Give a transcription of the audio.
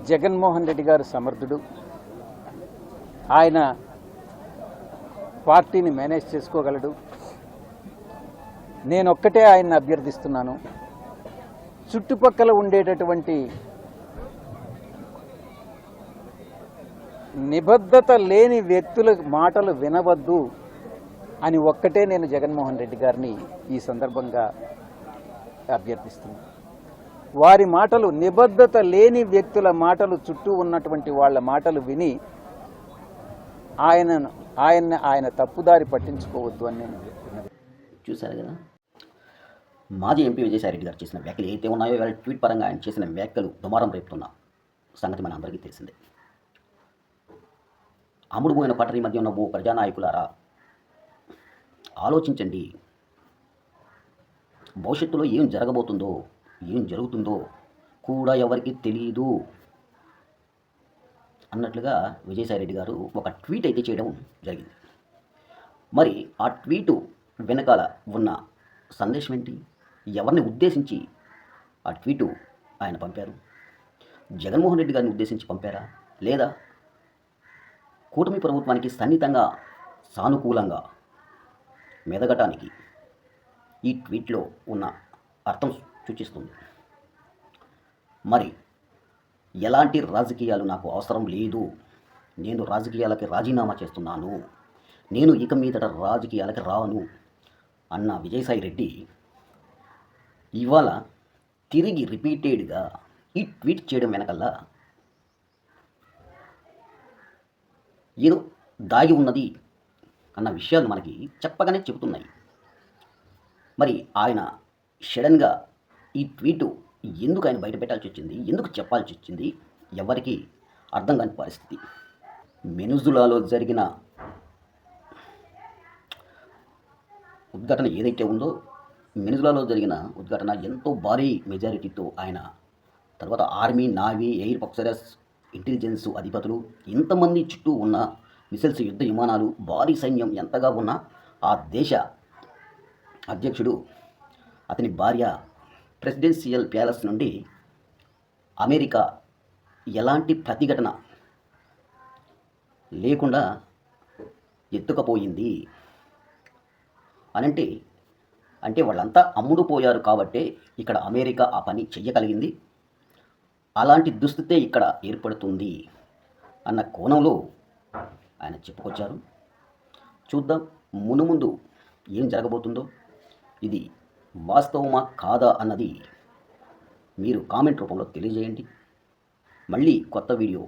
జగన్మోహన్ రెడ్డి గారు సమర్థుడు. ఆయన పార్టీని మేనేజ్ చేసుకోగలడు. నేనొక్కటే ఆయన్ని అభ్యర్థిస్తున్నాను. చుట్టుపక్కల ఉండేటటువంటి నిబద్ధత లేని వ్యక్తుల మాటలు వినవద్దు అని ఒక్కటే నేను జగన్మోహన్ రెడ్డి గారిని ఈ సందర్భంగా అభ్యర్థిస్తున్నాను. వారి మాటలు, నిబద్ధత లేని వ్యక్తుల మాటలు, చుట్టూ ఉన్నటువంటి వాళ్ళ మాటలు విని ఆయన తప్పుదారి పట్టించుకోవద్దు అని నేను చెప్తున్నాను. చూశారు కదా, మాజీ ఎంపీ విజయసాయిరెడ్డి గారు చేసిన వ్యాఖ్యలు ఏదైతే ఉన్నాయో, వాళ్ళ ట్వీట్ పరంగా ఆయన చేసిన వ్యాఖ్యలు దుమారం రేపుతున్న సంగతి మన అందరికీ తెలిసిందే. అమ్ముడుపోయిన పట్టణి మధ్య ఉన్న ఓ ప్రజానాయకులారా, ఆలోచించండి. భవిష్యత్తులో ఏం జరగబోతుందో, ఏం జరుగుతుందో కూడా ఎవరికి తెలియదు అన్నట్లుగా విజయసాయిరెడ్డి గారు ఒక ట్వీట్ అయితే చేయడం జరిగింది. మరి ఆ ట్వీటు వెనకాల ఉన్న సందేశం ఏంటి? ఎవరిని ఉద్దేశించి ఆ ట్వీటు ఆయన పంపారు? జగన్మోహన్ రెడ్డి గారిని ఉద్దేశించి పంపారా, లేదా కూటమి ప్రభుత్వానికి సన్నిహితంగా, సానుకూలంగా మెదగటానికి ఈ ట్వీట్లో ఉన్న అర్థం సూచిస్తుంది. మరి ఎలాంటి రాజకీయాలు నాకు అవసరం లేదు, నేను రాజకీయాలకి రాజీనామా చేస్తున్నాను, నేను ఇక మీదట రాజకీయాలకి రాను అన్న విజయసాయిరెడ్డి ఇవాళ తిరిగి రిపీటెడ్గా ఈ ట్వీట్ చేయడం వెనకల్లా ఏదో దాగి ఉన్నది అన్న విషయాలు మనకి చెప్పగానే చెబుతున్నాయి. మరి ఆయన సడన్గా ఈ ట్వీటు ఎందుకు ఆయన బయట పెట్టాల్సి వచ్చింది, ఎందుకు చెప్పాల్సి వచ్చింది, ఎవరికి అర్థం కాని పరిస్థితి. వెనుజులాలో జరిగిన ఉద్ఘాటన ఏదైతే ఉందో, వెనుజులాలో జరిగిన ఉద్ఘాటన ఎంతో భారీ మెజారిటీతో ఆయన తర్వాత army, navy, air forces, intelligence అధిపతులు, ఇంతమంది చుట్టూ ఉన్న మిసైల్స్, యుద్ధ విమానాలు, భారీ సైన్యం ఎంతగా ఉన్నా ఆ దేశ అధ్యక్షుడు, అతని భార్య ప్రెసిడెన్షియల్ ప్యాలెస్ నుండి అమెరికా ఎలాంటి ప్రతిఘటన లేకుండా ఎత్తుకపోయింది అంటే వాళ్ళంతా అమ్ముడుపోయారు కాబట్టే ఇక్కడ అమెరికా ఆ పని చెయ్యగలిగింది. అలాంటి దుస్థితే ఇక్కడ ఏర్పడుతుంది అన్న కోణంలో ఆయన చెప్పుకొచ్చారు. చూద్దాం మునుముందు ఏం జరగబోతుందో. ఇది వాస్తవమా కాదా అన్నది మీరు కామెంట్ రూపంలో తెలియజేయండి. మళ్ళీ కొత్త వీడియో